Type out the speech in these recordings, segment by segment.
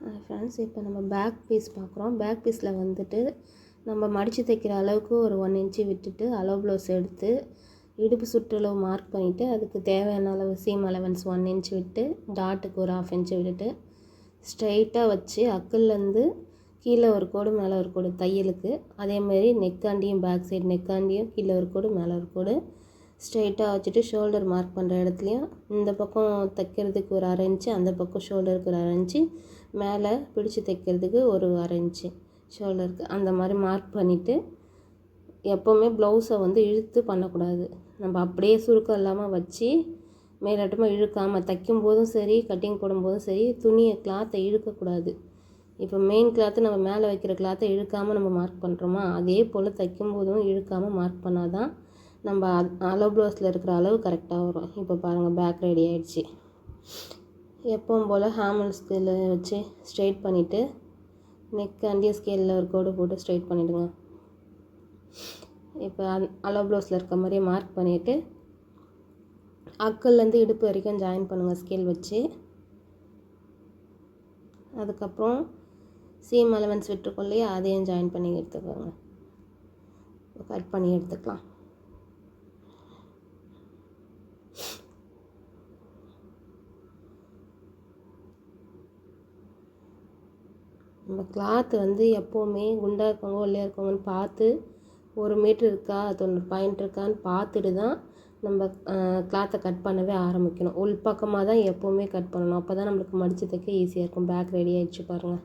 Friends, இப்போ நம்ம back piece பார்க்குறோம். பேக் பீஸில் வந்துட்டு நம்ம மடித்து தைக்கிற அளவுக்கு ஒரு 1 இன்ச்சு விட்டுட்டு அளவு ப்ளவுஸ் எடுத்து இடுப்பு சுற்றளவு மார்க் பண்ணிவிட்டு அதுக்கு தேவையான அளவு சீம் அலவன்ஸ் 1 இன்ச் விட்டு டாட்டுக்கு ஒரு 1/2 இன்ச்சு விட்டுட்டு ஸ்ட்ரைட்டாக வச்சு அக்கிள்லேருந்து கீழே ஒரு கோடு மேலே ஒரு கோடு தையலுக்கு, அதேமாரி நெக்காண்டியும் பேக் சைடு நெக்காண்டியும் கீழே ஒரு கோடு மேலே ஒரு கோடு ஸ்ட்ரைட்டாக வச்சுட்டு ஷோல்டர் மார்க் பண்ணுற இடத்துலையும் இந்த பக்கம் தைக்கிறதுக்கு ஒரு 1/2 இன்ச்சு, அந்த பக்கம் ஷோல்டருக்கு ஒரு 1/2 இன்ச்சு, மேலே பிடிச்சி தைக்கிறதுக்கு ஒரு 1/2 இன்ச்சு ஷோல்டருக்கு அந்த மாதிரி மார்க் பண்ணிவிட்டு எப்போவுமே ப்ளவுஸை வந்து இழுத்து பண்ணக்கூடாது. நம்ம அப்படியே சுருக்கம் இல்லாமல் வச்சு மேலாட்டமாக இழுக்காமல் தைக்கும் போதும் சரி, கட்டிங் போடும்போதும் சரி, துணியை கிளாத்தை இழுக்கக்கூடாது. இப்போ மெயின் கிளாத்து நம்ம மேலே வைக்கிற கிளாத்தை இழுக்காமல் நம்ம மார்க் பண்ணுறோமா, அதே போல் தைக்கும் போதும் இழுக்காமல் மார்க் பண்ணால் தான் நம்ம அளவு ப்ளவுஸில் இருக்கிற அளவு கரெக்டாக வரும். இப்போ பாருங்கள், பேக் ரெடி ஆகிடுச்சு. எப்பவும் போல் ஹேமல் ஸ்கேலில் வச்சு ஸ்ட்ரைட் பண்ணிவிட்டு நெக் அண்டிய ஸ்கேலில் ஒரு கோடு போட்டு ஸ்ட்ரைட் பண்ணிவிடுங்க. இப்போ அளவு ப்ளவுஸில் இருக்க மாதிரியே மார்க் பண்ணிவிட்டு அக்கல்லேருந்து இடுப்பு வரைக்கும் ஜாயின் பண்ணுங்கள் ஸ்கேல் வச்சு. அதுக்கப்புறம் சீம் அலவன்ஸ் விட்டுருக்கோம் இல்லையா, அதையும் ஜாயின் பண்ணி எடுத்துக்கோங்க. கட் பண்ணி எடுத்துக்கலாம். நம்ம கிளாத்து வந்து எப்போவுமே குண்டாக இருக்கவங்க ஒல்லியாக இருக்கவங்கன்னு பார்த்து 1 மீட்ரு இருக்கா 90 பாயிண்ட் இருக்கான்னு பார்த்துட்டு தான் நம்ம கிளாத்தை கட் பண்ணவே ஆரம்பிக்கணும். உள்பக்கமாக தான் எப்போவுமே கட் பண்ணணும். அப்போ தான் நம்மளுக்கு மடித்து தைக்க ஈஸியாக இருக்கும். பேக் ரெடி ஆகிடுச்சு பாருங்கள்.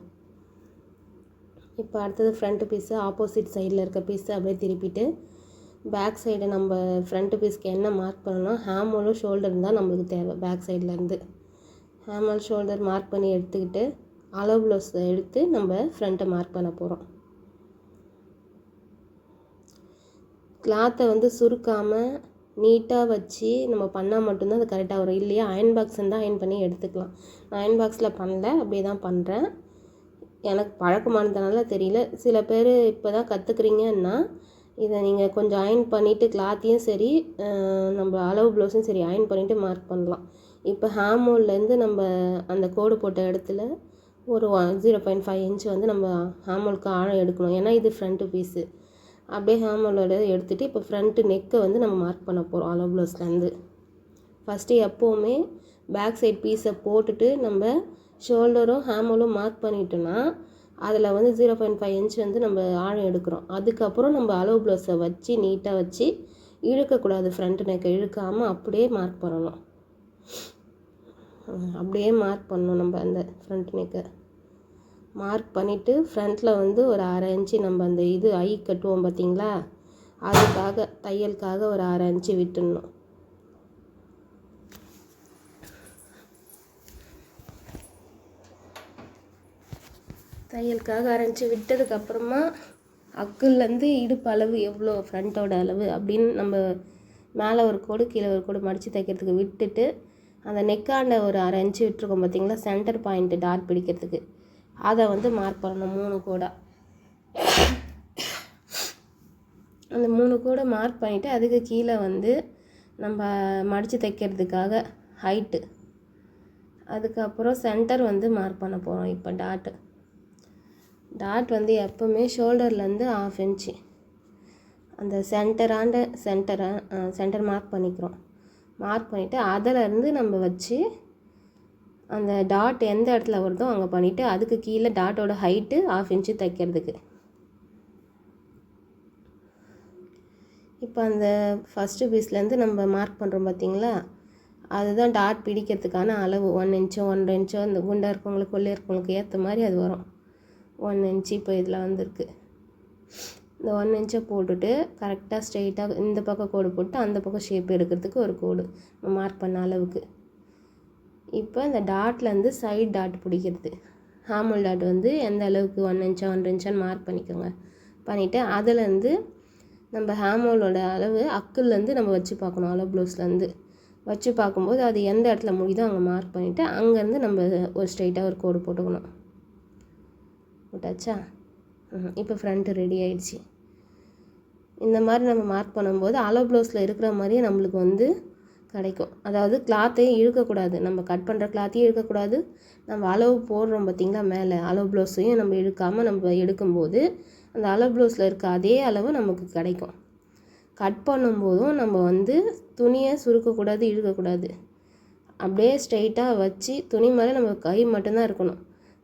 இப்போ அடுத்தது ஃப்ரண்ட்டு பீஸு ஆப்போசிட் சைடில் இருக்க பீஸு அப்படியே திருப்பிட்டு பேக் சைடு நம்ம ஃப்ரண்ட்டு பீஸ்க்கு என்ன மார்க் பண்ணணும், ஹேமோலும் ஷோல்டர் தான் நம்மளுக்கு தேவை. பேக் சைட்லேருந்து ஹேமல் ஷோல்டர் மார்க் பண்ணி எடுத்துக்கிட்டு அளவு ப்ளவுஸை எடுத்து நம்ம ஃப்ரண்ட்டை மார்க் பண்ண போகிறோம். கிளாத்தை வந்து சுருக்காமல் நீட்டாக வச்சு நம்ம பண்ணால் மட்டும்தான் அது கரெக்டாக வரும். இல்லையா அயன் பாக்ஸ் இருந்தால் அயன் பண்ணி எடுத்துக்கலாம். நான் அயன் பாக்ஸில் பண்ணல, அப்படியே தான் பண்ணுறேன். எனக்கு பழக்கமானதுனால தெரியல. சில பேர் இப்போ தான் கற்றுக்குறீங்கன்னா இதை நீங்கள் கொஞ்சம் அயன் பண்ணிவிட்டு கிளாத்தையும் சரி நம்ம அளவு ப்ளவுஸும் சரி அயன் பண்ணிவிட்டு மார்க் பண்ணலாம். இப்போ ஹேமோல்லேருந்து நம்ம அந்த கோடு போட்ட இடத்துல ஒரு 0.5 இன்ச் வந்து நம்ம ஹேமோலுக்கு ஆழம் எடுக்கணும். ஏன்னா இது ஃப்ரண்ட்டு பீஸு. அப்படியே ஹேமோலோட எடுத்துகிட்டு இப்போ ஃப்ரண்ட்டு நெக்கை வந்து நம்ம மார்க் பண்ண போகிறோம் அளவு ப்ளவுஸ்லேருந்து. ஃபஸ்ட்டு எப்போவுமே பேக் சைட் பீஸை போட்டுட்டு நம்ம ஷோல்டரும் ஹேமோலும் மார்க் பண்ணிட்டோன்னா அதில் வந்து 0.5 இன்ச் வந்து நம்ம ஆழம் எடுக்கிறோம். அதுக்கப்புறம் நம்ம அளவு ப்ளவுஸை வச்சு நீட்டாக வச்சு இழுக்கக்கூடாது. ஃப்ரண்ட்டு நெக்கை இழுக்காமல் அப்படியே மார்க் பண்ணணும். அப்படியே மார்க் பண்ணணும். நம்ம அந்த ஃப்ரண்ட் நெக்கை மார்க் பண்ணிவிட்டு ஃப்ரண்ட்டில் வந்து ஒரு 1/2 இன்ச்சு நம்ம அந்த இது ஐ கட்டுவோம் பார்த்திங்களா, அதுக்காக தையலுக்காக ஒரு 1/2 இன்ச்சு விட்டுடணும். தையலுக்காக 1/2 இன்ச்சு விட்டதுக்கப்புறமா அக்குலேருந்து இடுப்பு அளவு எவ்வளோ ஃப்ரண்ட்டோட அளவு அப்படின்னு நம்ம மேலே ஒரு கோடு கீழே ஒரு கோடு மடித்து தைக்கிறதுக்கு விட்டுட்டு அந்த நெக்காண்ட ஒரு 1/2 இன்ச்சு விட்டுருக்கோம் பார்த்திங்களா, சென்டர் பாயிண்ட்டு டாட் பிடிக்கிறதுக்கு, அதை வந்து மார்க் பண்ணணும் 3 கோடாக. அந்த 3 கோடை மார்க் பண்ணிவிட்டு அதுக்கு கீழே வந்து நம்ம மடித்து தைக்கிறதுக்காக ஹைட்டு, அதுக்கப்புறம் சென்டர் வந்து மார்க் பண்ண போகிறோம். இப்போ டாட் வந்து எப்போவுமே ஷோல்டர்லேருந்து 1/2 இன்ச்சு அந்த சென்டர் மார்க் பண்ணிக்கிறோம். மார்க் பண்ணிவிட்டு அதிலேருந்து நம்ம வச்சு அந்த டாட் எந்த இடத்துல வருதோ அங்கே பண்ணிவிட்டு அதுக்கு கீழே டாட்டோட ஹைட்டு 1/2 இன்ச்சு தைக்கிறதுக்கு. இப்போ அந்த ஃபஸ்ட்டு பீஸ்லேருந்து நம்ம மார்க் பண்ணுறோம் பார்த்திங்களா, அதுதான் டாட் பிடிக்கிறதுக்கான அளவு. 1 இன்ச்சோ 1.5 இன்ச்சோ இந்த குண்டாக இருக்கவங்களுக்கு ஒல்லியாக இருக்கவங்களுக்கு ஏற்ற மாதிரி அது வரும். 1 இன்ச்சு இப்போ இதில் வந்திருக்கு. இந்த 1 இன்ச்சை போட்டுட்டு கரெக்டாக ஸ்ட்ரெயிட்டாக இந்த பக்கம் கோடு போட்டு அந்த பக்கம் ஷேப் எடுக்கிறதுக்கு ஒரு கோடு மார்க் பண்ண அளவுக்கு. இப்போ இந்த டாட்லேருந்து சைட் டாட் பிடிக்கிறது, ஹேமல் டாட் வந்து எந்த அளவுக்கு 1 இன்ச்சா 1.5 இன்ச்சான்னு மார்க் பண்ணிக்கோங்க. பண்ணிவிட்டு அதிலேருந்து நம்ம ஹேமோலோட அளவு அக்குலேருந்து நம்ம வச்சு பார்க்கணும். அளவு ப்ளவுஸ்லேருந்து வச்சு பார்க்கும்போது அது எந்த இடத்துல முடியுதோ அங்கே மார்க் பண்ணிவிட்டு அங்கேருந்து நம்ம ஒரு ஸ்ட்ரெயிட்டாக ஒரு கோடு போட்டுக்கணும். போட்டாச்சா? இப்போ ஃப்ரண்ட்டு ரெடி ஆகிடுச்சு. இந்த மாதிரி நம்ம மார்க் பண்ணும்போது அளவு ப்ளவுஸில் இருக்கிற மாதிரியே நம்மளுக்கு வந்து கிடைக்கும். அதாவது கிளாத்தையும் இழுக்கக்கூடாது, நம்ம கட் பண்ணுற கிளாத்தையும் இழுக்கக்கூடாது, நம்ம அளவு போடுறோம் பார்த்திங்களா மேலே அளவு ப்ளவுஸையும் நம்ம இழுக்காமல் நம்ம எடுக்கும்போது அந்த அளவு ப்ளவுஸில் இருக்க அதே அளவு நமக்கு கிடைக்கும். கட் பண்ணும்போதும் நம்ம வந்து துணியை சுருக்கக்கூடாது, இழுக்கக்கூடாது. அப்படியே ஸ்ட்ரைட்டாக வச்சு துணி மேலே நம்ம கை மட்டும்தான் இருக்கணும்.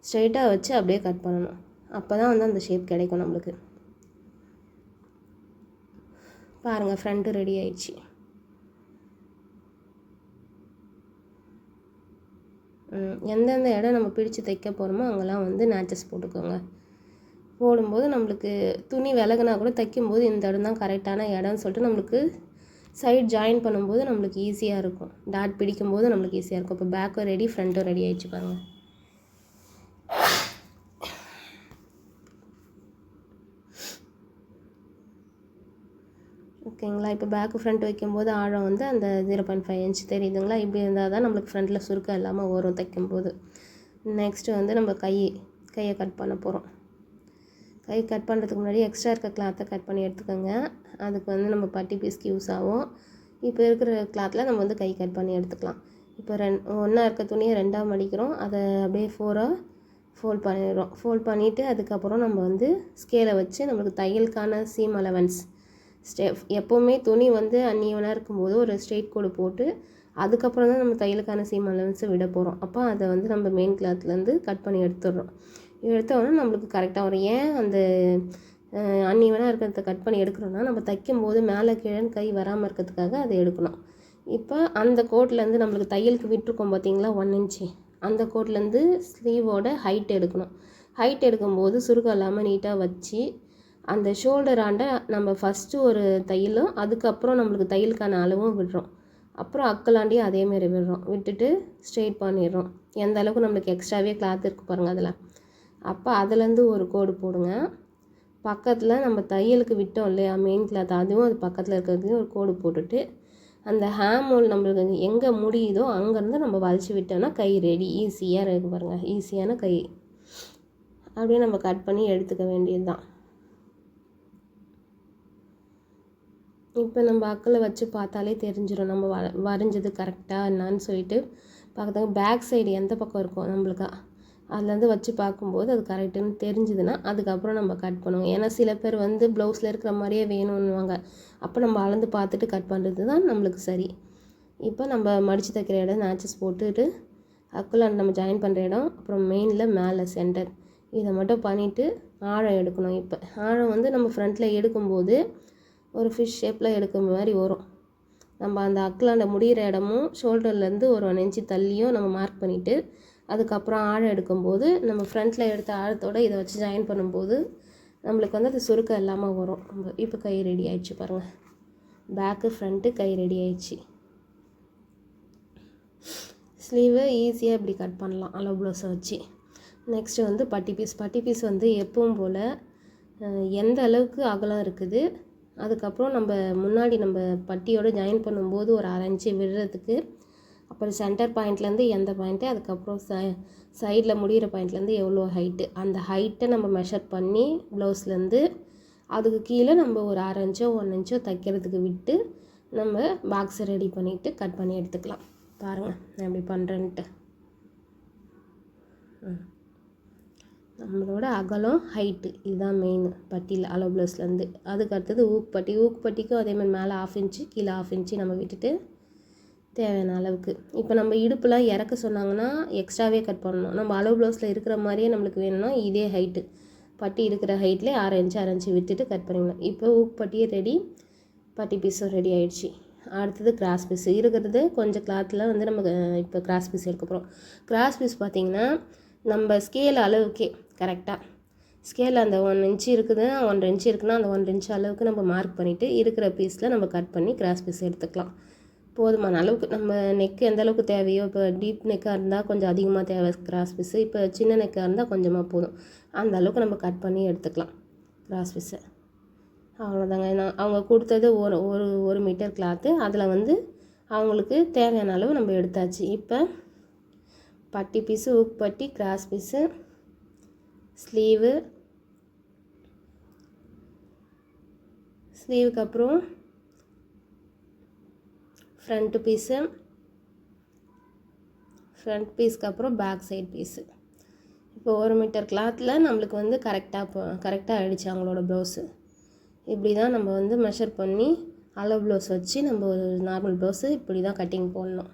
ஸ்ட்ரைட்டாக வச்சு அப்படியே கட் பண்ணணும். அப்போ தான் வந்து அந்த ஷேப் கிடைக்கும் நம்மளுக்கு. பாருங்கள், ஃப்ரண்ட்டு ரெடி ஆயிடுச்சு. எந்தெந்த இடம் நம்ம பிடிச்சு தைக்க போகிறோமோ அங்கெல்லாம் வந்து நேச்சஸ் போட்டுக்கோங்க. போடும்போது நம்மளுக்கு துணி விலகுனா கூட தைக்கும்போது இந்த இடம் தான் கரெக்டான இடம்னு சொல்லிட்டு நம்மளுக்கு சைட் ஜாயின் பண்ணும்போது நம்மளுக்கு ஈஸியாக இருக்கும். டாட் பிடிக்கும்போது நம்மளுக்கு ஈஸியாக இருக்கும். இப்போ பேக்கும் ரெடி, ஃப்ரண்ட்டும் ரெடி ஆகிடுச்சு பாருங்கள். ஓகேங்களா? இப்போ பேக்கு ஃப்ரண்ட் வைக்கும்போது ஆழம் வந்து அந்த 0.5 இன்ச் தெரியுதுங்களா? இப்படி இருந்தால் தான் நம்மளுக்கு ஃப்ரண்ட்டில் சுருக்கம் இல்லாமல் வரும் தைக்கும்போது. நெக்ஸ்ட்டு வந்து நம்ம கையை கட் பண்ண போகிறோம். கை கட் பண்ணுறதுக்கு முன்னாடி எக்ஸ்ட்ரா இருக்க கிளாத்தை கட் பண்ணி எடுத்துக்கோங்க. அதுக்கு வந்து நம்ம பட்டி பீஸ்க்கு யூஸ் ஆகும். இப்போ இருக்கிற கிளாத்தில் நம்ம வந்து கை கட் பண்ணி எடுத்துக்கலாம். இப்போ ஒன்றா இருக்க துணியை 2ஆக மடிக்கிறோம். அதை அப்படியே 4ஆக ஃபோல்ட் பண்ணிடுறோம். ஃபோல்ட் பண்ணிவிட்டு அதுக்கப்புறம் நம்ம வந்து ஸ்கேலை வச்சு நம்மளுக்கு தையலுக்கான சீம் அலவன்ஸ் எப்போவுமே துணி வந்து அன்ஈவனாக இருக்கும்போது ஒரு ஸ்ட்ரெயிட் கோடு போட்டு அதுக்கப்புறம் தான் நம்ம தையலுக்கான சீம் அலவன்ஸை விட போகிறோம். அப்போ அதை வந்து நம்ம மெயின் கிளாத்லேருந்து கட் பண்ணி எடுத்துடுறோம். எடுத்தோடனே நம்மளுக்கு கரெக்டாக வரும். ஏன் அந்த அன்ஈவனாக இருக்கிறத கட் பண்ணி எடுக்கிறோன்னா நம்ம தைக்கும்போது மேலே கீழே கை வராமல் இருக்கிறதுக்காக அதை எடுக்கணும். இப்போ அந்த கோட்லேருந்து நம்மளுக்கு தையலுக்கு விட்டுருக்கோம் பார்த்திங்களா 1 இன்ச்சு, அந்த கோட்லேருந்து ஸ்லீவோட ஹைட் எடுக்கணும். ஹைட் எடுக்கும்போது சுருக்கம் இல்லாமல் நீட்டாக வச்சு அந்த ஷோல்டராண்ட நம்ம ஃபஸ்ட்டு ஒரு தையலும் அதுக்கப்புறம் நம்மளுக்கு தையலுக்கான அளவும் விடுறோம். அப்புறம் அக்கலாண்டியும் அதேமாரி விடுறோம். விட்டுட்டு ஸ்ட்ரெயிட் பண்ணிடுறோம். எந்த அளவுக்கு நம்மளுக்கு எக்ஸ்ட்ராவே கிளாத் இருக்குது பாருங்கள் அதில். அப்போ அதுலேருந்து ஒரு கோடு போடுங்க. பக்கத்தில் நம்ம தையலுக்கு விட்டோம் இல்லையா மெயின் கிளாத், அதுவும் அது பக்கத்தில் இருக்கிறதையும் ஒரு கோடு போட்டுட்டு அந்த ஹேம் ஹோல் நம்மளுக்கு எங்கே முடியுதோ அங்கேருந்து நம்ம வளைச்சி விட்டோம்னா கை ரெடி. ஈஸியாக இருக்குது பாருங்கள், ஈஸியான கை. அப்படியே நம்ம கட் பண்ணி எடுத்துக்க வேண்டியது தான். இப்போ நம்ம அக்கில் வச்சு பார்த்தாலே தெரிஞ்சிடும் நம்ம வரைஞ்சது கரெக்டாக என்னான்னு சொல்லிட்டு. பக்கத்தில் பேக் சைடு எந்த பக்கம் இருக்கும் நம்மளுக்கு அதுலேருந்து வச்சு பார்க்கும்போது அது கரெக்டுன்னு தெரிஞ்சுதுன்னா அதுக்கப்புறம் நம்ம கட் பண்ணுவோம். ஏன்னா சில பேர் வந்து ப்ளவுஸில் இருக்கிற மாதிரியே வேணும்னுவாங்க. அப்போ நம்ம அளந்து பார்த்துட்டு கட் பண்ணுறது தான் நம்மளுக்கு சரி. இப்போ நம்ம மடித்து தைக்கிற இடம் நேச்சஸ் போட்டுட்டு அக்கில் நம்ம ஜாயின் பண்ணுற இடம், அப்புறம் மெயினில் மேலே சென்டர், இதை மட்டும் பண்ணிவிட்டு ஆழம் எடுக்கணும். இப்போ ஆழம் வந்து நம்ம ஃப்ரண்ட்டில் எடுக்கும்போது ஒரு ஃபிஷ் ஷேப்பில் எடுக்கிற மாதிரி வரும். நம்ம அந்த அக்கிலாண்ட முடிகிற இடமும் ஷோல்டர்லேருந்து ஒரு 1 இன்ச்சு தள்ளியும் நம்ம மார்க் பண்ணிவிட்டு அதுக்கப்புறம் ஆழம் எடுக்கும்போது நம்ம ஃப்ரண்ட்டில் எடுத்த ஆழத்தோடு இதை வச்சு ஜாயின் பண்ணும்போது நம்மளுக்கு வந்து அது சுருக்கம் இல்லாமல் வரும். இப்போ கை ரெடி ஆகிடுச்சு பாருங்கள். பேக்கு ஃப்ரண்ட்டு கை ரெடி ஆகிடுச்சு. ஸ்லீவை ஈஸியாக இப்படி கட் பண்ணலாம் அளவு ப்ளவுஸை வச்சு. நெக்ஸ்ட்டு வந்து பட்டி பீஸ் வந்து எப்பவும் போல் எந்த அளவுக்கு அகலம் இருக்குது, அதுக்கப்புறம் நம்ம முன்னாடி நம்ம பட்டியோடு ஜாயின் பண்ணும்போது ஒரு 1/2 இன்ச்சு விடுறதுக்கு, அப்புறம் சென்டர் பாயிண்ட்லேருந்து எந்த பாயிண்ட்டு, அதுக்கப்புறம் சைடில் முடிகிற பாயிண்ட்லேருந்து எவ்வளோ ஹைட்டு, அந்த ஹைட்டை நம்ம மெஷர் பண்ணி ப்ளவுஸ்லேருந்து அதுக்கு கீழே நம்ம ஒரு 1/2 இன்ச்சோ 1 இன்ச்சோ தைக்கிறதுக்கு விட்டு நம்ம பாக்ஸை ரெடி பண்ணிவிட்டு கட் பண்ணி எடுத்துக்கலாம். பாருங்கள் நான் எப்படி பண்ணுறேன்ட்டு. நம்மளோட அகலம் ஹைட்டு இதுதான் மெயின் பட்டியில் அளவு ப்ளவுஸ்லேருந்து. அதுக்கு அடுத்தது ஊக்குப்பட்டிக்கும் அதேமாதிரி மேலே 1/2 இன்ச்சு கீழே 1/2 இன்ச்சு நம்ம விட்டுட்டு தேவையான அளவுக்கு. இப்போ நம்ம இடுப்புலாம் இறக்க சொன்னாங்கன்னா எக்ஸ்ட்ராவே கட் பண்ணணும். நம்ம அளவு ப்ளவுஸில் இருக்கிற மாதிரியே நம்மளுக்கு வேணும்னா இதே ஹைட்டு பட்டி இருக்கிற ஹைட்லேயே 1/2 இன்ச்சு விட்டுட்டு கட் பண்ணிடணும். இப்போ ஊக்குப்பட்டியே ரெடி, பட்டி பீஸும் ரெடி ஆகிடுச்சு. அடுத்தது கிராஸ் பீஸ் இருக்கிறது கொஞ்சம் கிளாத்தில் வந்து நம்ம இப்போ கிராஸ் பீஸ் எடுக்க போகிறோம். கிராஸ் பீஸ் பார்த்திங்கன்னா நம்ம ஸ்கேல் அளவுக்கே கரெக்டாக ஸ்கேலில் அந்த 1 இன்ச்சு இருக்குது 1/2 இன்ச்சு இருக்குன்னா அந்த 1/2 இன்ச்சு அளவுக்கு நம்ம மார்க் பண்ணிவிட்டு இருக்கிற பீஸில் நம்ம கட் பண்ணி கிராஸ் பீஸ் எடுத்துக்கலாம். போதுமான அளவுக்கு நம்ம நெக்கு எந்த அளவுக்கு தேவையோ, இப்போ டீப் நெக்காக இருந்தால் கொஞ்சம் அதிகமாக தேவை கிராஸ் பீஸு, இப்போ சின்ன நெக்காக இருந்தால் கொஞ்சமாக போதும். அந்த அளவுக்கு நம்ம கட் பண்ணி எடுத்துக்கலாம் கிராஸ் பீஸை. அவ்வளோதாங்க. அவங்க கொடுத்தது ஒரு மீட்டர் கிளாத்து, அதில் வந்து அவங்களுக்கு தேவையான அளவு நம்ம எடுத்தாச்சு. இப்போ பட்டி பீஸு, ஊக்குப்பட்டி, கிராஸ் பீஸு, ஸ்லீவுக்கு அப்புறம் ஃப்ரண்ட்டு பீஸு, ஃப்ரண்ட் பீஸ்க்கு அப்புறம் பேக் சைடு பீஸு. இப்போ 1 மீட்டர் கிளாத்தில் நம்மளுக்கு வந்து கரெக்டாக ஆகிடுச்சு அவங்களோட ப்ளவுஸு. இப்படி தான் நம்ம வந்து மெஷர் பண்ணி அளவு ப்ளவுஸ் வச்சு நம்ம ஒரு நார்மல் ப்ளவுஸு இப்படி தான் கட்டிங் போடணும்.